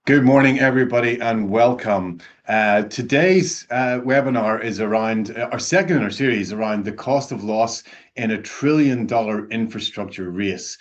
Good morning, everybody, and welcome. Today's webinar is around our second in our series around the cost of loss in a $1 trillion infrastructure race.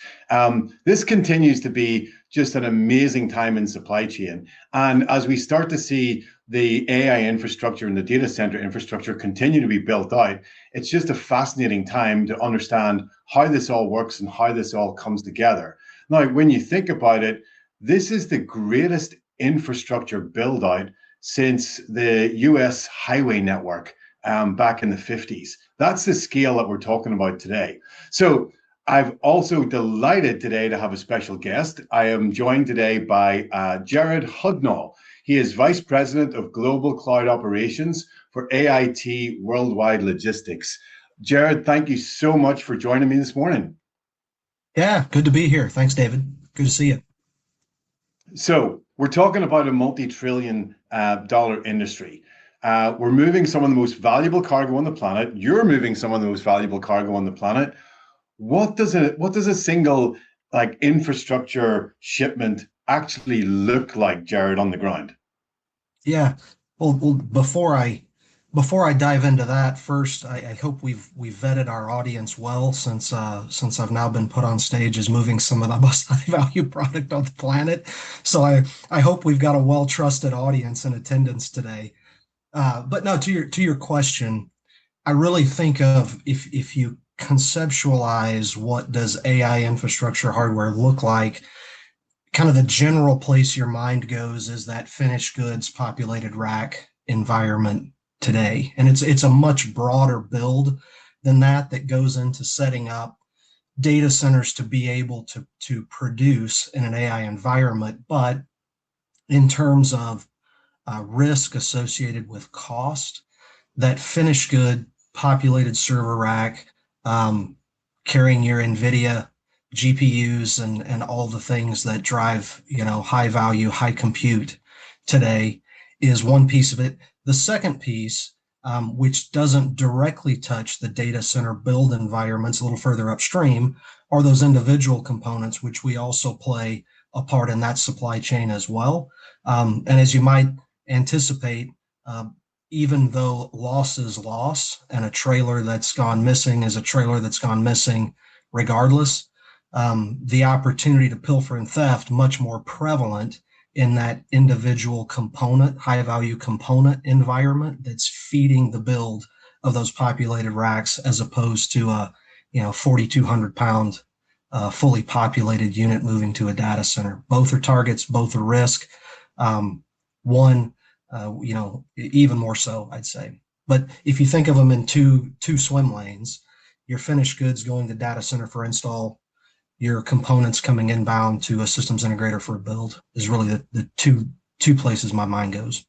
This continues to be just an amazing time in supply chain. And as we start to see the AI infrastructure and the data center infrastructure continue to be built out, it's just a fascinating time to understand how this all works and how this all comes together. Now, when you think about it, this is the greatest infrastructure build out since the US highway network back in the 50s. That's the scale that we're talking about today. So I've also delighted today to have a special guest. I am joined today by Jared Hudnall. He is Vice President of Global Cloud Operations for AIT Worldwide Logistics. Jared, thank you so much for joining me this morning. Yeah, good to be here. Thanks, David. Good to see you. So we're talking about a multi-trillion dollar industry. We're moving some of the most valuable cargo on the planet. You're moving some of the most valuable cargo on the planet. What does a single infrastructure shipment actually look like, Jared, on the ground? Yeah. Well, before I dive into that, first, I hope we've vetted our audience well since I've now been put on stage as moving some of the most high value product on the planet. So I hope we've got a well trusted audience in attendance today. But no, to your question, I really think of if you conceptualize what does AI infrastructure hardware look like, kind of the general place your mind goes is that finished goods populated rack environment today. And it's a much broader build than that goes into setting up data centers to be able to produce in an AI environment. But in terms of risk associated with cost, that finished good populated server rack, carrying your NVIDIA GPUs and all the things that drive, high value, high compute today is one piece of it. The second piece, which doesn't directly touch the data center build environments a little further upstream, are those individual components, which we also play a part in that supply chain as well. And as you might anticipate, even though loss is loss and a trailer that's gone missing is a trailer that's gone missing regardless, the opportunity to pilfer and theft much more prevalent in that individual component, high value component environment that's feeding the build of those populated racks as opposed to a 4,200 pound fully populated unit moving to a data center. Both are targets, both are risk. One, even more so, I'd say. But if you think of them in two swim lanes, your finished goods going to data center for install, your components coming inbound to a systems integrator for a build is really the two places my mind goes.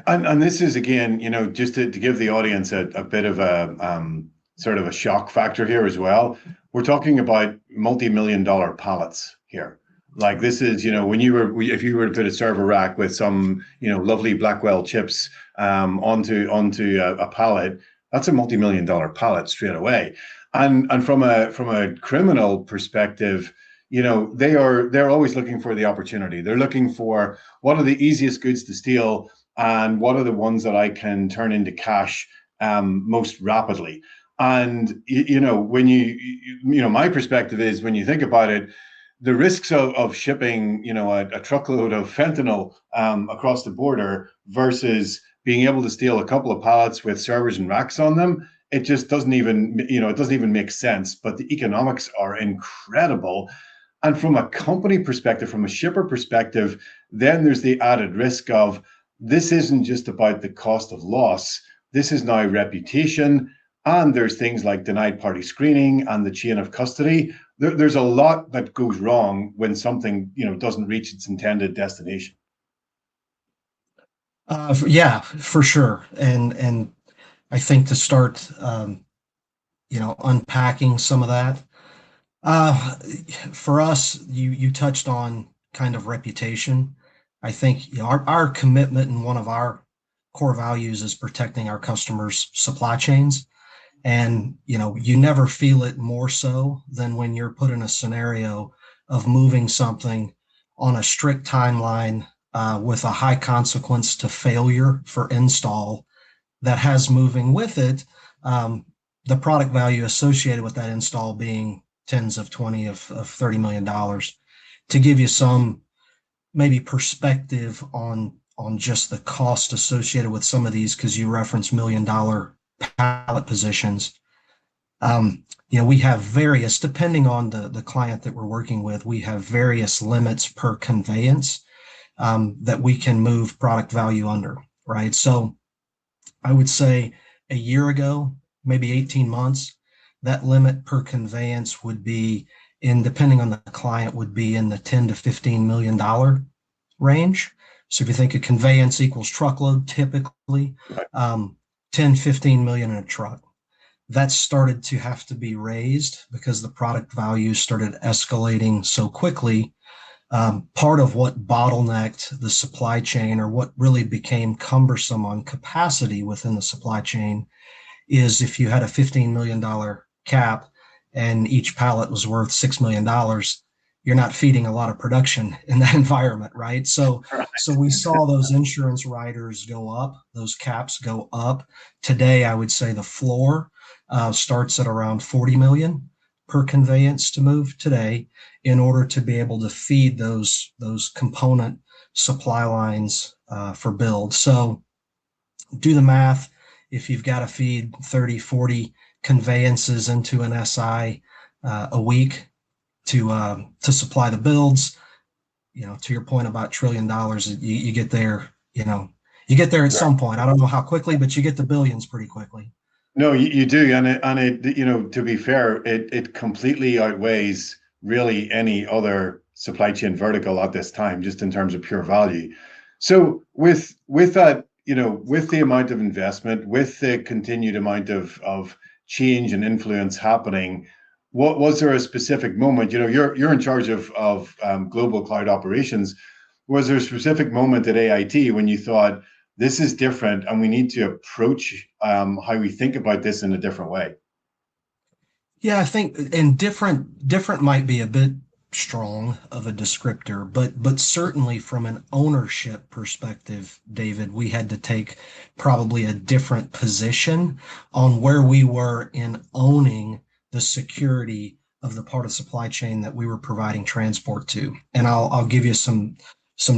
And this is again, just to give the audience a bit of a sort of a shock factor here as well. We're talking about multi-million dollar pallets here. Like this is, if you were to put a server rack with some, lovely Blackwell chips onto a pallet, that's a multi-million dollar pallet straight away. And from a criminal perspective, they're always looking for the opportunity. They're looking for what are the easiest goods to steal and what are the ones that I can turn into cash most rapidly. And when my perspective is when you think about it, the risks of shipping, a truckload of fentanyl across the border versus being able to steal a couple of pallets with servers and racks on them, it just doesn't even, it doesn't even make sense. But the economics are incredible. And from a company perspective, from a shipper perspective, then there's the added risk of this isn't just about the cost of loss. This is now reputation. And there's things like denied party screening and the chain of custody. There's a lot that goes wrong when something, doesn't reach its intended destination. Yeah, for sure. And I think to start, unpacking some of that, for us, you touched on kind of reputation. I think our commitment and one of our core values is protecting our customers' supply chains. And you never feel it more so than when you're put in a scenario of moving something on a strict timeline with a high consequence to failure for install that has moving with it the product value associated with that install being tens of 20 of $30 million. To give you some maybe perspective on just the cost associated with some of these, because you reference $1 million pallet positions. We have various, depending on the client that we're working with, we have various limits per conveyance that we can move product value under, right? So I would say a year ago, maybe 18 months, that limit per conveyance would be depending on the client, would be in the 10 to $15 million range. So if you think a conveyance equals truckload, typically 10, 15 million in a truck. That started to have to be raised because the product value started escalating so quickly. Part of what bottlenecked the supply chain, or what really became cumbersome on capacity within the supply chain, is if you had a $15 million cap and each pallet was worth $6 million, you're not feeding a lot of production in that environment, right? So we saw those insurance riders go up, those caps go up. Today, I would say the floor starts at around 40 million per conveyance to move today, in order to be able to feed those component supply lines for build. So do the math. If you've got to feed 30, 40 conveyances into an SI a week to supply the builds, to your point about $1 trillion, you get there, you get there at some point. I don't know how quickly, but you get the billions pretty quickly. No, you do, and it to be fair, it completely outweighs really any other supply chain vertical at this time, just in terms of pure value. So with that, with the amount of investment, with the continued amount of change and influence happening, what was there a specific moment? You're in charge of global cloud operations. Was there a specific moment at AIT when you thought, this is different and we need to approach how we think about this in a different way? Yeah, I think, and different might be a bit strong of a descriptor, but certainly from an ownership perspective, David, we had to take probably a different position on where we were in owning the security of the part of supply chain that we were providing transport to. And I'll give you some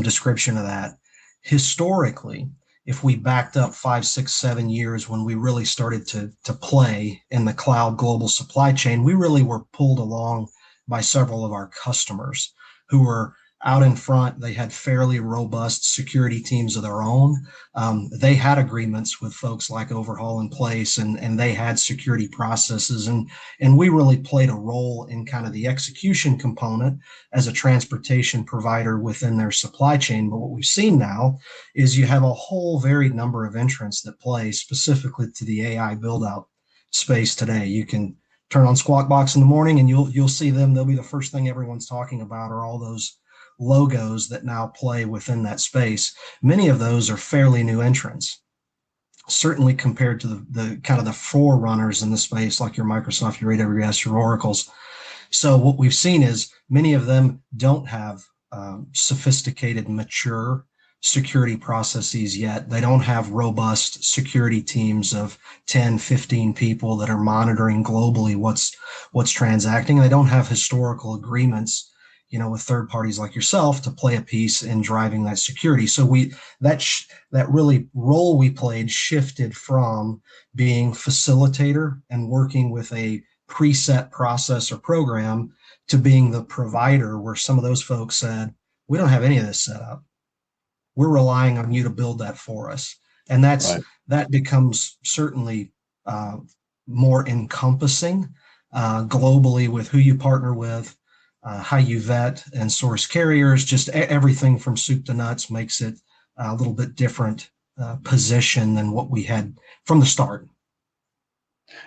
description of that. Historically, if we backed up 5, 6, 7 years, when we really started to play in the cloud global supply chain, we really were pulled along by several of our customers who were out in front. They had fairly robust security teams of their own. They had agreements with folks like Overhaul in place, and they had security processes. And we really played a role in kind of the execution component as a transportation provider within their supply chain. But what we've seen now is you have a whole varied number of entrants that play specifically to the AI build out space today. You can turn on Squawk Box in the morning and you'll see them. They'll be the first thing everyone's talking about, are all those logos that now play within that space. Many of those are fairly new entrants, certainly compared to the kind of the forerunners in the space, like your Microsoft, your AWS, your Oracles. So what we've seen is many of them don't have sophisticated, mature security processes yet. They don't have robust security teams of 10, 15 people that are monitoring globally what's transacting. They don't have historical agreements, with third parties like yourself to play a piece in driving that security. So that really role we played shifted from being facilitator and working with a preset process or program to being the provider, where some of those folks said, we don't have any of this set up. We're relying on you to build that for us. And that becomes certainly more encompassing globally with who you partner with, how you vet and source carriers. Just everything from soup to nuts makes it a little bit different position than what we had from the start.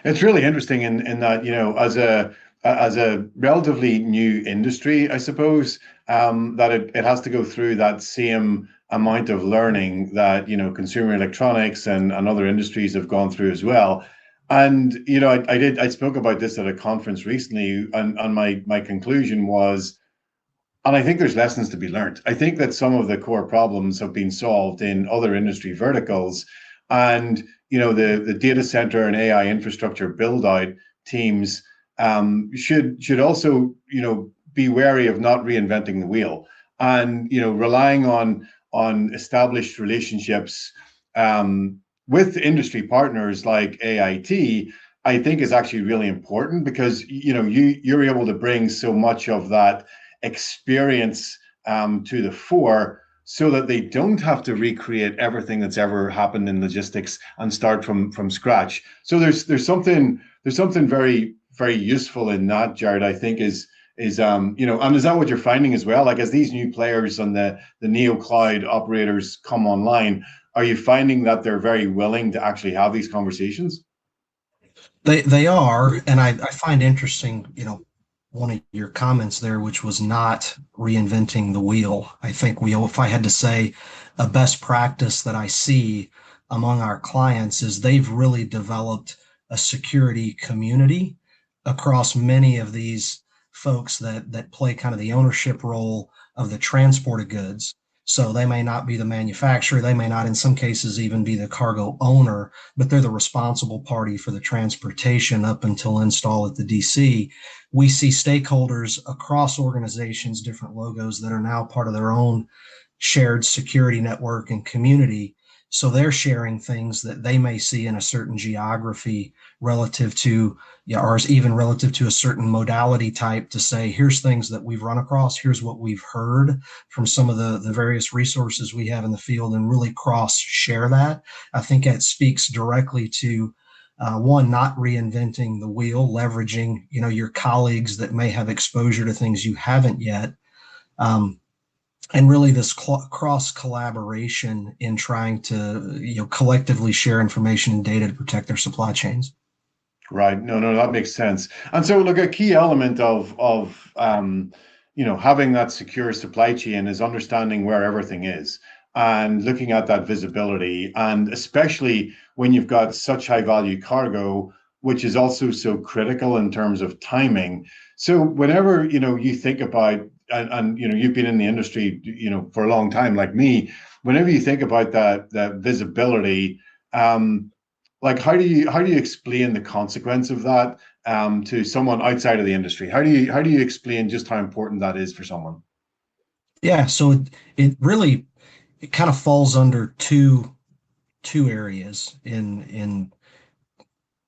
It's really interesting in that, as a relatively new industry, I suppose, that it has to go through that same amount of learning that, consumer electronics and other industries have gone through as well. And, I spoke about this at a conference recently, and my conclusion was, And I think there's lessons to be learned. I think that some of the core problems have been solved in other industry verticals. And, the data center and AI infrastructure build out teams should also, be wary of not reinventing the wheel and, relying on established relationships with industry partners like AIT. I think is actually really important because, you're able to bring so much of that experience to the fore so that they don't have to recreate everything that's ever happened in logistics and start from scratch. So there's something very, very useful in that, Jared. I think is and is that what you're finding as well? Like as these new players and the neo cloud operators come online, are you finding that they're very willing to actually have these conversations? They are, and I find interesting, one of your comments there, which was not reinventing the wheel. I think if I had to say a best practice that I see among our clients is they've really developed a security community across many of these folks that play kind of the ownership role of the transport of goods. So they may not be the manufacturer, they may not in some cases even be the cargo owner, but they're the responsible party for the transportation up until install at the DC. We see stakeholders across organizations, different logos that are now part of their own shared security network and community. So they're sharing things that they may see in a certain geography relative to, or even relative to a certain modality type to say, here's things that we've run across, here's what we've heard from some of the various resources we have in the field, and really cross share that. I think that speaks directly to one, not reinventing the wheel, leveraging, your colleagues that may have exposure to things you haven't yet. And really this cross collaboration in trying to collectively share information and data to protect their supply chains. Right. No, that makes sense. And so, look, a key element of having that secure supply chain is understanding where everything is and looking at that visibility, and especially when you've got such high value cargo, which is also so critical in terms of timing. So, whenever you think about and you've been in the industry for a long time like me, whenever you think about that visibility, like how do you explain the consequence of that to someone outside of the industry? How do you explain just how important that is for someone? Yeah, so it really it kind of falls under two areas in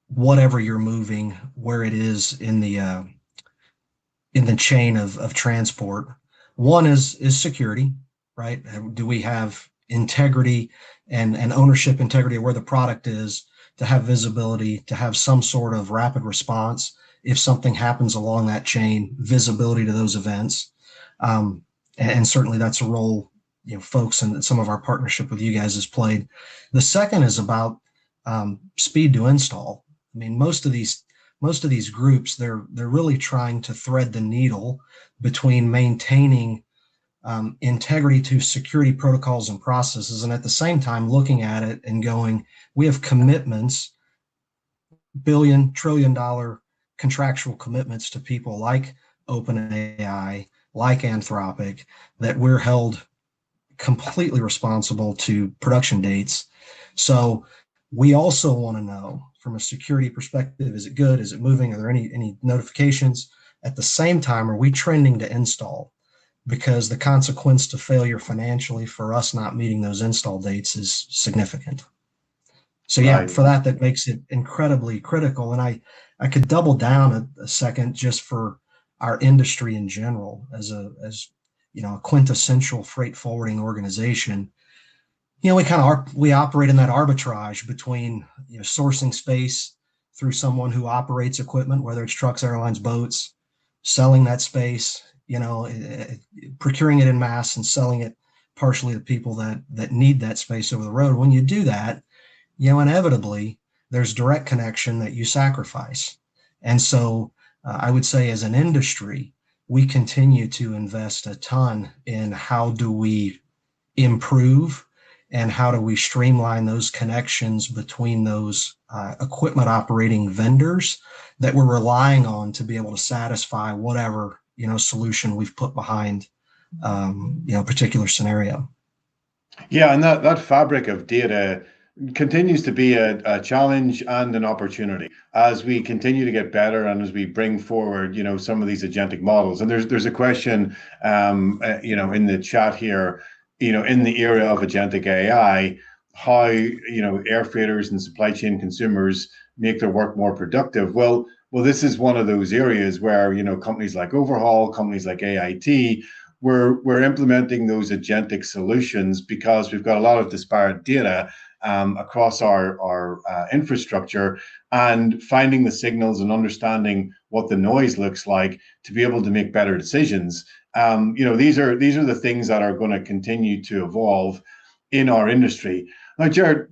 whatever you're moving, where it is in the chain of transport. One is security, right? Do we have integrity and ownership integrity of where the product is, to have visibility, to have some sort of rapid response if something happens along that chain, visibility to those events. And certainly that's a role, folks and some of our partnership with you guys has played. The second is about speed to install. I mean, most of these groups, they're really trying to thread the needle between maintaining integrity to security protocols and processes, and at the same time looking at it and going, we have commitments, billion, trillion dollar contractual commitments to people like OpenAI, like Anthropic, that we're held completely responsible to production dates. So we also want to know from a security perspective, is it good? Is it moving? Are there any notifications? At the same time, are we trending to install? Because the consequence to failure financially for us not meeting those install dates is significant. So yeah, Right. for that makes it incredibly critical. And I could double down a second just for our industry in general as a quintessential freight forwarding organization. We operate in that arbitrage between sourcing space through someone who operates equipment, whether it's trucks, airlines, boats, selling that space, procuring it in mass and selling it partially to people that need that space over the road. When you do that, inevitably there's direct connection that you sacrifice. And so I would say as an industry, we continue to invest a ton in how do we improve and how do we streamline those connections between those equipment operating vendors that we're relying on to be able to satisfy whatever solution we've put behind particular scenario. Yeah, and that fabric of data continues to be a challenge and an opportunity as we continue to get better and as we bring forward, some of these agentic models. And there's a question, in the chat here, in the era of agentic AI, how air freighters and supply chain consumers make their work more productive. Well, this is one of those areas where companies like Overhaul, companies like AIT, we're implementing those agentic solutions because we've got a lot of disparate data across our infrastructure, and finding the signals and understanding what the noise looks like to be able to make better decisions. These are the things that are going to continue to evolve in our industry. Now, Jared,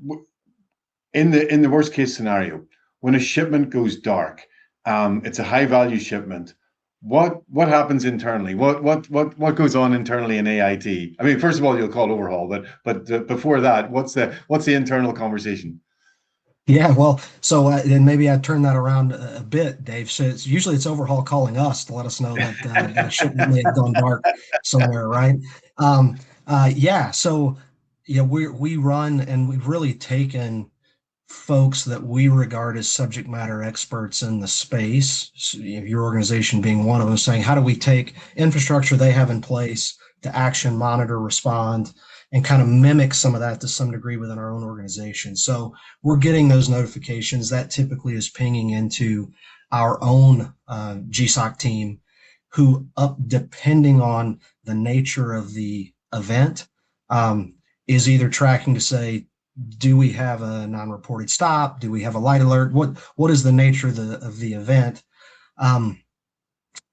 in the worst case scenario, when a shipment goes dark, it's a high value shipment. What happens internally? What goes on internally in AIT? I mean, first of all, you'll call Overhaul, but before that, what's the internal conversation? Yeah, well, so then maybe I'd turn that around a bit, Dave. So usually it's Overhaul calling us to let us know that a shipment may have gone dark somewhere, right? Yeah, so we run, and we've really taken folks that we regard as subject matter experts in the space, so, your organization being one of them, saying, how do we take infrastructure they have in place to action, monitor, respond, and kind of mimic some of that to some degree within our own organization? So we're getting those notifications that typically is pinging into our own GSOC team, who, depending on the nature of the event, is either tracking to say, do we have a non-reported stop? Do we have a light alert? What is the nature of the event?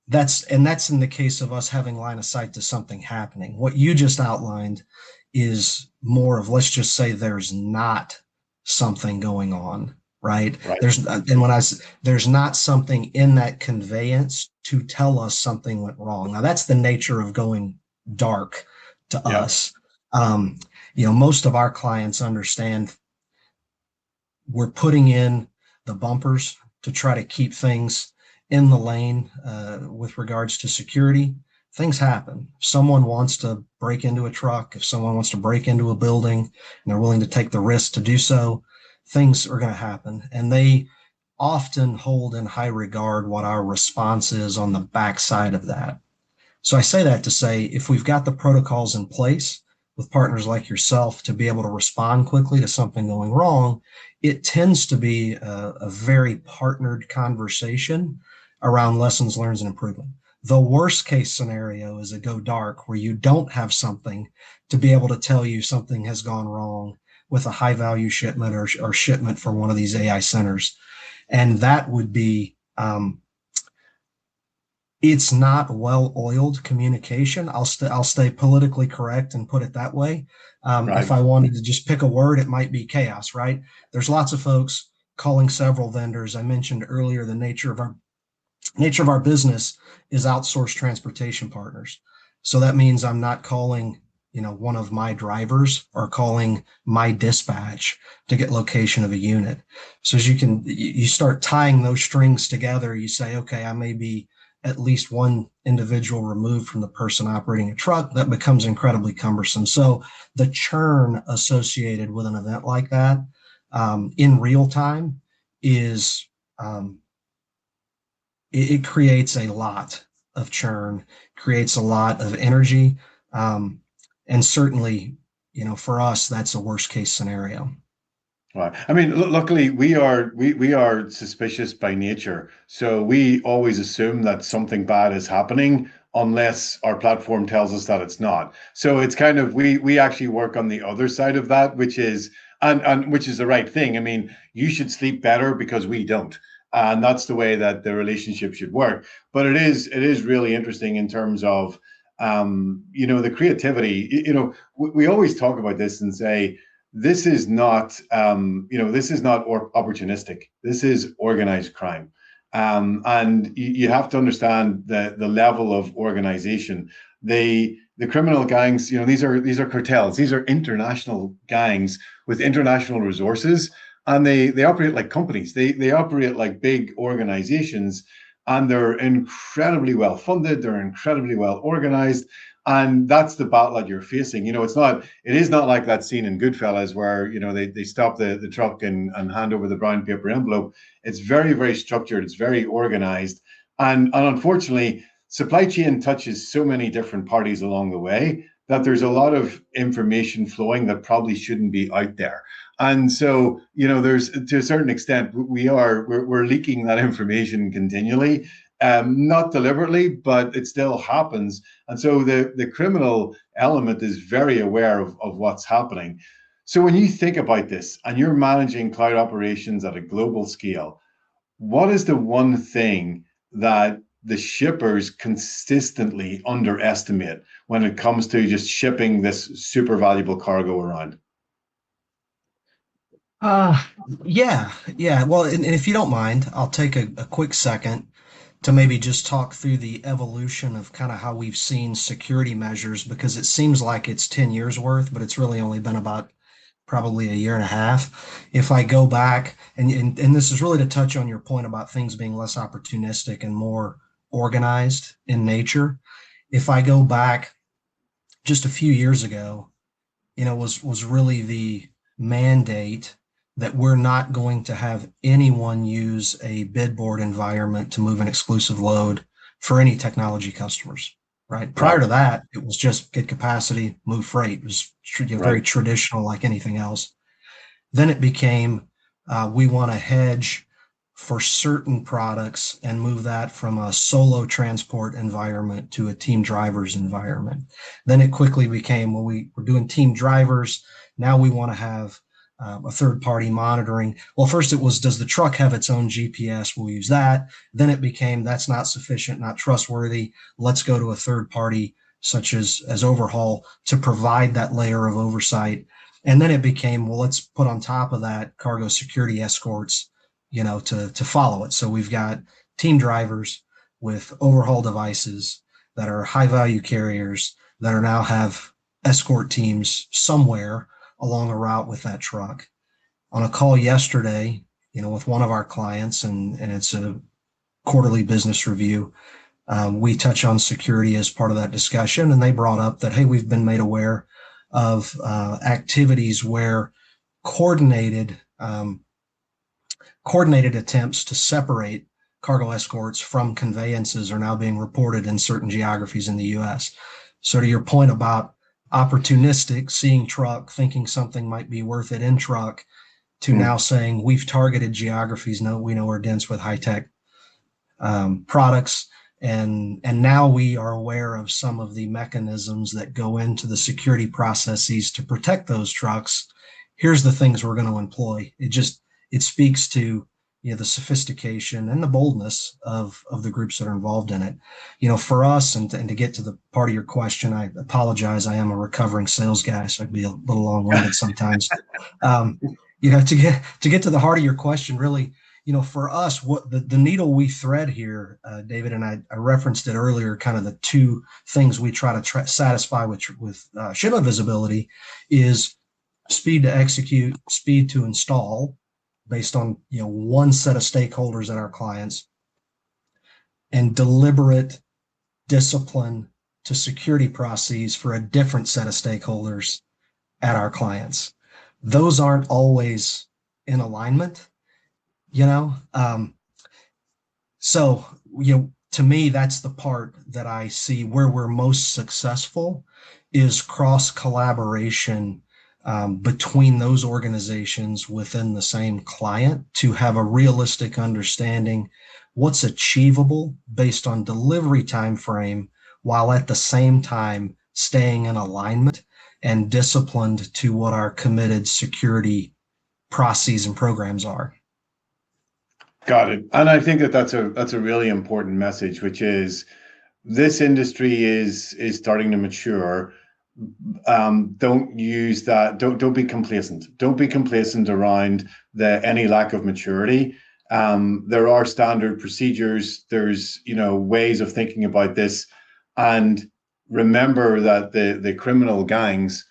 That's in the case of us having line of sight to something happening. What you just outlined is more of, let's just say there's not something going on, right? Right. There's not something in that conveyance to tell us something went wrong. Now that's the nature of going dark to Yeah. us. Most of our clients understand we're putting in the bumpers to try to keep things in the lane with regards to security. Things happen. If someone wants to break into a truck, if someone wants to break into a building, and they're willing to take the risk to do so, things are going to happen. And they often hold in high regard what our response is on the backside of that. So I say that to say, if we've got the protocols in place with partners like yourself to be able to respond quickly to something going wrong, it tends to be a very partnered conversation around lessons learned and improvement. The worst case scenario is a go dark where you don't have something to be able to tell you something has gone wrong with a high value shipment or shipment from one of these AI centers. And that would be, it's not well-oiled communication. I'll stay politically correct and put it that way. Right. If I wanted to just pick a word, it might be chaos, right? There's lots of folks calling several vendors. I mentioned earlier the nature of our business is outsourced transportation partners. So that means I'm not calling, one of my drivers or calling my dispatch to get location of a unit. So as you start tying those strings together, you say, okay, I may be at least one individual removed from the person operating a truck. That becomes incredibly cumbersome. So the churn associated with an event like that in real time is, it creates a lot of churn, creates a lot of energy. And certainly, for us, that's a worst case scenario. Right. I mean, luckily we are suspicious by nature, so we always assume that something bad is happening unless our platform tells us that it's not. So it's kind of we actually work on the other side of that, which is and which is the right thing. I mean, you should sleep better because we don't, and that's the way that the relationship should work. But it is really interesting in terms of the creativity. We always talk about this and say, this is not opportunistic. This is organized crime, and you have to understand the level of organization. The criminal gangs, these are cartels. These are international gangs with international resources, and they operate like companies. They operate like big organizations, and they're incredibly well funded. They're incredibly well organized, And that's the battle that you're facing. It is not like that scene in Goodfellas where, they stop the truck and hand over the brown paper envelope. It's very, very structured. It's very organized. And unfortunately, supply chain touches so many different parties along the way that there's a lot of information flowing that probably shouldn't be out there. And so, there's, to a certain extent, we're leaking that information continually, not deliberately, but it still happens. And so the criminal element is very aware of what's happening. So when you think about this and you're managing cloud operations at a global scale, what is the one thing that the shippers consistently underestimate when it comes to just shipping this super valuable cargo around? Uh, yeah. Well, and if you don't mind, I'll take a quick second to maybe just talk through the evolution of kind of how we've seen security measures because it seems like it's 10 years worth, but it's really only been about probably a year and a half. If I go back, and this is really to touch on your point about things being less opportunistic and more organized in nature. If I go back just a few years ago, was really the mandate that we're not going to have anyone use a bid board environment to move an exclusive load for any technology customers, right? Prior to that, it was just get capacity, move freight. It was very traditional, like anything else. Then it became we want to hedge for certain products and move that from a solo transport environment to a team drivers environment. Then it quickly became, well, we're doing team drivers. Now we want to have a third party monitoring. Well, first it was, does the truck have its own GPS? We'll use that. Then it became, that's not sufficient, not trustworthy. Let's go to a third party such as Overhaul to provide that layer of oversight. And then it became, well, let's put on top of that cargo security escorts, to follow it. So we've got team drivers with overhaul devices that are high value carriers that are now have escort teams somewhere along a route with that truck. On a call yesterday, with one of our clients, and it's a quarterly business review, we touch on security as part of that discussion, and they brought up that, hey, we've been made aware of activities where coordinated attempts to separate cargo escorts from conveyances are now being reported in certain geographies in the U.S. So to your point about opportunistic, seeing truck, thinking something might be worth it in truck, to now saying we've targeted geographies we know are dense with high-tech products. And now we are aware of some of the mechanisms that go into the security processes to protect those trucks. Here's the things we're going to employ. It speaks to the sophistication and the boldness of the groups that are involved in it. For us, and to get to the part of your question, I apologize. I am a recovering sales guy, so I'd be a little long-winded sometimes. To get to the heart of your question, really, for us, what the needle we thread here, David, and I referenced it earlier, kind of the two things we try to satisfy with shipment visibility is speed to execute, speed to install, based on one set of stakeholders at our clients, and deliberate discipline to security processes for a different set of stakeholders at our clients. Those aren't always in alignment, so to me, that's the part that I see where we're most successful is cross collaboration between those organizations within the same client to have a realistic understanding what's achievable based on delivery time frame, while at the same time staying in alignment and disciplined to what our committed security processes and programs are. Got it. And I think that's a really important message, which is this industry is starting to mature. Don't use that. Don't be complacent. Don't be complacent around any lack of maturity. There are standard procedures. There's ways of thinking about this, and remember that the criminal gangs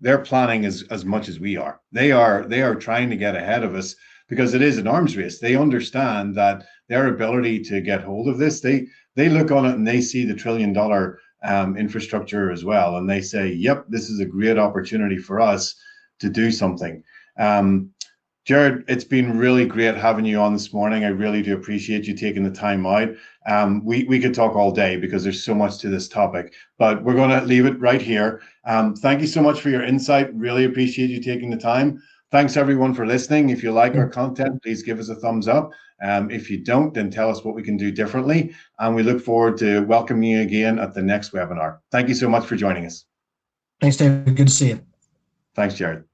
they're planning as much as we are. They are trying to get ahead of us because it is an arms race. They understand that their ability to get hold of this. They look on it and they see the $1 trillion infrastructure as well. And they say, yep, this is a great opportunity for us to do something. Jared, it's been really great having you on this morning. I really do appreciate you taking the time out. We could talk all day because there's so much to this topic, but we're going to leave it right here. Thank you so much for your insight. Really appreciate you taking the time. Thanks everyone for listening. If you like our content, please give us a thumbs up. If you don't, then tell us what we can do differently. And we look forward to welcoming you again at the next webinar. Thank you so much for joining us. Thanks, David. Good to see you. Thanks, Jared.